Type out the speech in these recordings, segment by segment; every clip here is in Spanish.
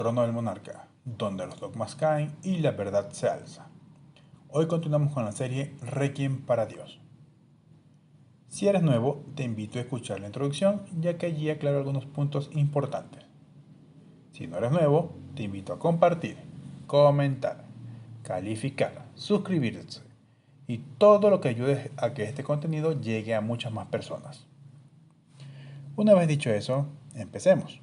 Trono del Monarca, donde los dogmas caen y la verdad se alza. Hoy continuamos con la serie Requiem para Dios. Si eres nuevo, te invito a escuchar la introducción, ya que allí aclaro algunos puntos importantes. Si no eres nuevo, te invito a compartir, comentar, calificar, suscribirse y todo lo que ayude a que este contenido llegue a muchas más personas. Una vez dicho eso, empecemos.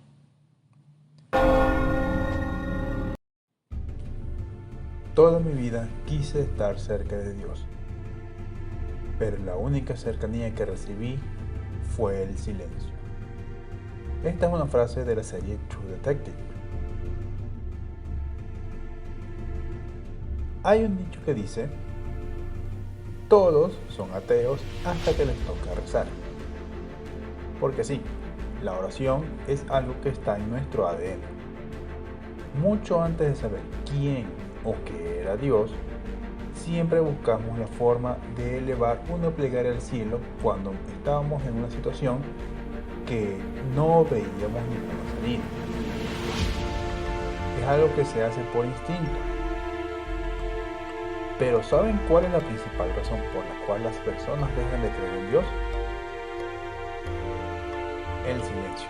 Toda mi vida quise estar cerca de Dios, pero la única cercanía que recibí fue el silencio. Esta es una frase de la serie True Detective. Hay un dicho que dice: todos son ateos hasta que les toca rezar. Porque sí, la oración es algo que está en nuestro ADN. Mucho antes de saber quién o qué era Dios, siempre buscamos la forma de elevar una plegaria al cielo cuando estábamos en una situación que no veíamos ninguna salida. Es algo que se hace por instinto. Pero ¿saben cuál es la principal razón por la cual las personas dejan de creer en Dios? El silencio.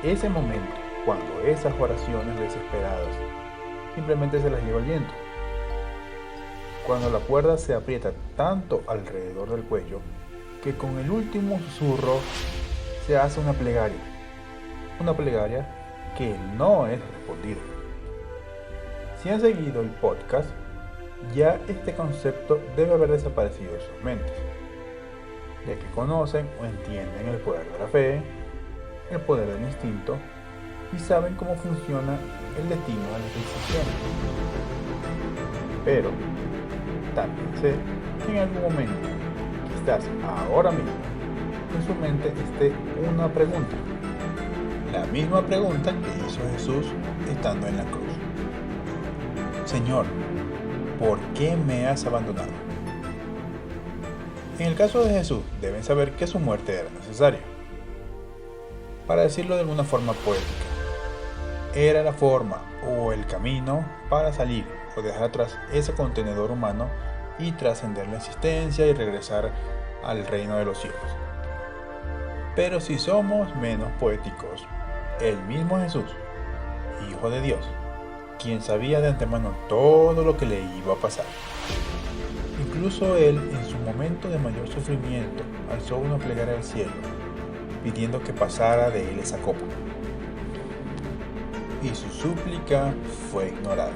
Ese momento, cuando esas oraciones desesperadas simplemente se las lleva el viento. Cuando la cuerda se aprieta tanto alrededor del cuello que con el último susurro se hace una plegaria. Una plegaria que no es respondida. Si han seguido el podcast, ya este concepto debe haber desaparecido de sus mentes, ya que conocen o entienden el poder de la fe, el poder del instinto y saben cómo funciona el destino de las decisiones. Pero también sé que en algún momento, quizás ahora mismo, en su mente esté una pregunta. La misma pregunta que hizo Jesús estando en la cruz. Señor, ¿por qué me has abandonado? En el caso de Jesús, deben saber que su muerte era necesaria. Para decirlo de alguna forma poética, era la forma o el camino para salir o dejar atrás ese contenedor humano y trascender la existencia y regresar al reino de los cielos. Pero si somos menos poéticos, el mismo Jesús, Hijo de Dios, quien sabía de antemano todo lo que le iba a pasar. Incluso él, en su momento de mayor sufrimiento, alzó una plegaria al cielo, pidiendo que pasara de él esa copa. Y su súplica fue ignorada.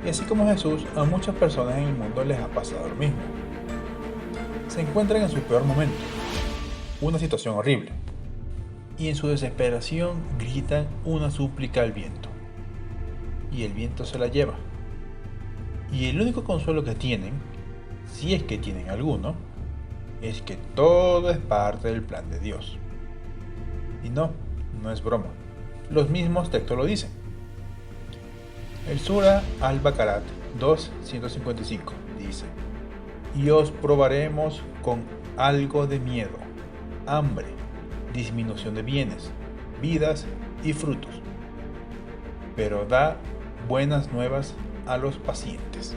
Y así como Jesús, a muchas personas en el mundo les ha pasado lo mismo. Se encuentran en su peor momento, una situación horrible, y en su desesperación gritan una súplica al viento. Y el viento se la lleva. Y el único consuelo que tienen, si es que tienen alguno, es que todo es parte del plan de Dios. Y no es broma. Los mismos textos lo dicen. El Sura al-Baqarah 2:155 dice: y os probaremos con algo de miedo, hambre, disminución de bienes, vidas y frutos. Pero da buenas nuevas a los pacientes.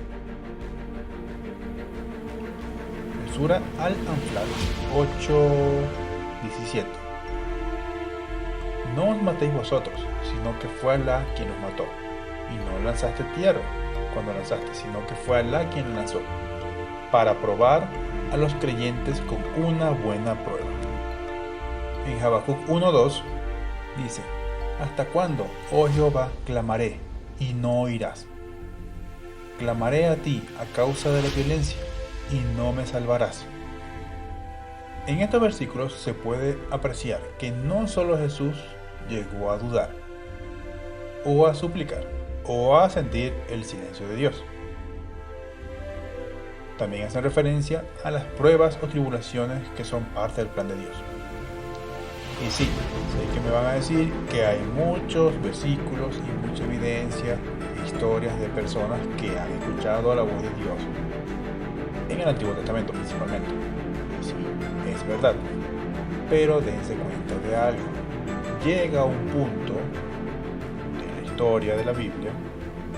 El Sura al-Anfal 8:17: no os matéis vosotros, sino que fue Alá quien os mató, y no lanzaste tierra cuando lanzaste, sino que fue Alá quien la lanzó, para probar a los creyentes con una buena prueba. En Habacuc 1:2 dice: ¿hasta cuándo, oh Jehová, clamaré y no oirás? Clamaré a ti a causa de la violencia y no me salvarás. En estos versículos se puede apreciar que no solo Jesús llegó a dudar, o a suplicar, o a sentir el silencio de Dios. También hacen referencia a las pruebas o tribulaciones que son parte del plan de Dios. Y sí, sé que me van a decir que hay muchos versículos y mucha evidencia e historias de personas que han escuchado la voz de Dios, en el Antiguo Testamento principalmente. Y sí, es verdad, pero dense cuenta de algo. llega a un punto de la historia de la Biblia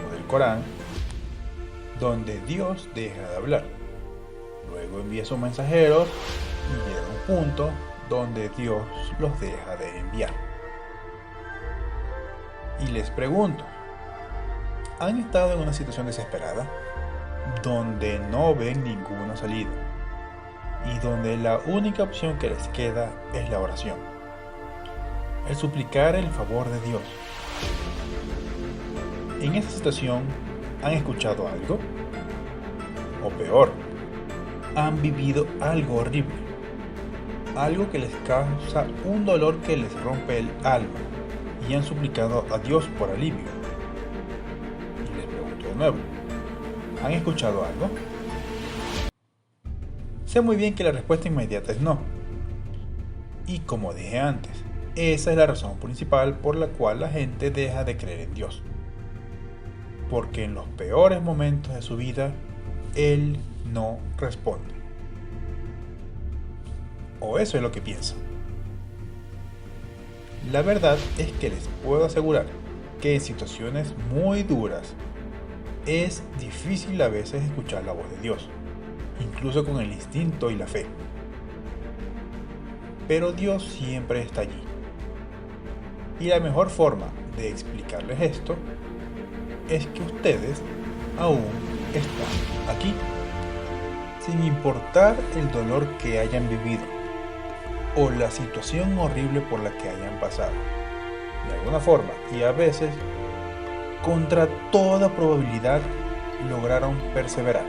o del Corán donde Dios deja de hablar. Luego envía sus mensajeros y llega a un punto donde Dios los deja de enviar. Y les pregunto, ¿han estado en una situación desesperada donde no ven ninguna salida y donde la única opción que les queda es la oración, el suplicar el favor de Dios? En esa situación, ¿han escuchado algo? O peor, han vivido algo horrible, algo que les causa un dolor que les rompe el alma, y han suplicado a Dios por alivio. Y les pregunto de nuevo, ¿han escuchado algo? Sé muy bien que la respuesta inmediata es no. Y como dije antes, esa es la razón principal por la cual la gente deja de creer en Dios. Porque en los peores momentos de su vida, Él no responde. O eso es lo que piensan. La verdad es que les puedo asegurar que en situaciones muy duras es difícil a veces escuchar la voz de Dios, incluso con el instinto y la fe. Pero Dios siempre está allí. Y la mejor forma de explicarles esto es que ustedes aún están aquí, sin importar el dolor que hayan vivido o la situación horrible por la que hayan pasado. De alguna forma, y a veces, contra toda probabilidad, lograron perseverar.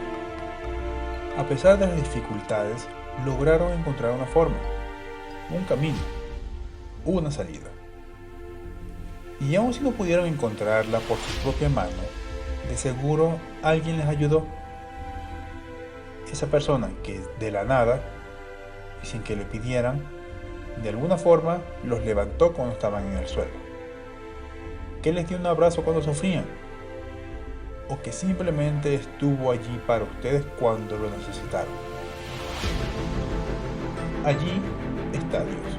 A pesar de las dificultades, lograron encontrar una forma, un camino, una salida. Y aun si no pudieron encontrarla por su propia mano, de seguro alguien les ayudó. Esa persona que de la nada, y sin que le pidieran, de alguna forma los levantó cuando estaban en el suelo, que les dio un abrazo cuando sufrían, o que simplemente estuvo allí para ustedes cuando lo necesitaron. Allí está Dios,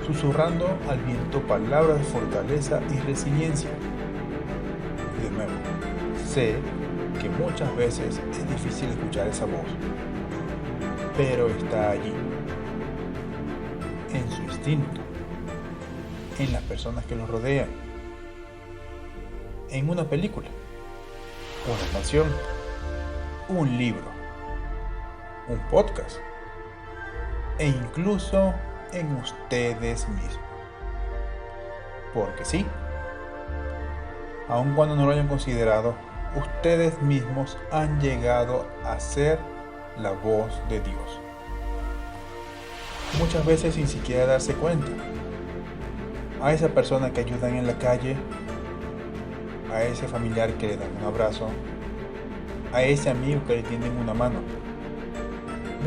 susurrando al viento palabras de fortaleza y resiliencia. Y de nuevo, sé que muchas veces es difícil escuchar esa voz, pero está allí, en su instinto, en las personas que los rodean, en una película, una canción, un libro, un podcast e incluso en ustedes mismos. Porque sí, aun cuando no lo hayan considerado, ustedes mismos han llegado a ser la voz de Dios. Muchas veces sin siquiera darse cuenta. A esa persona que ayudan en la calle, a ese familiar que le dan un abrazo, a ese amigo que le tienden una mano.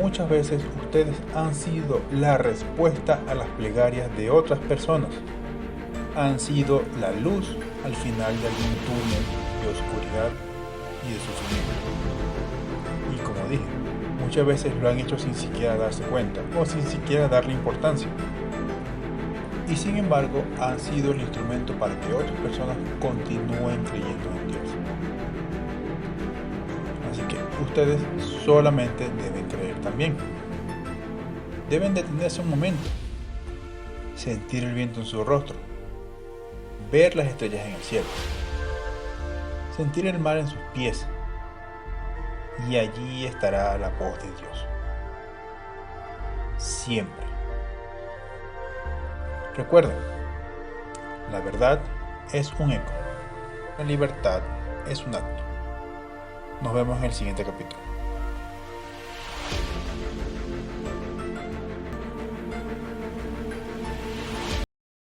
Muchas veces ustedes han sido la respuesta a las plegarias de otras personas. Han sido la luz al final de algún túnel de oscuridad y de sufrimiento. Y como dije, muchas veces lo han hecho sin siquiera darse cuenta o sin siquiera darle importancia. Y sin embargo, han sido el instrumento para que otras personas continúen creyendo en Dios. Así que ustedes solamente deben creer también. Deben detenerse un momento, sentir el viento en su rostro, ver las estrellas en el cielo, sentir el mar en sus pies, y allí estará la voz de Dios. Siempre. Recuerden, la verdad es un eco, la libertad es un acto. Nos vemos en el siguiente capítulo.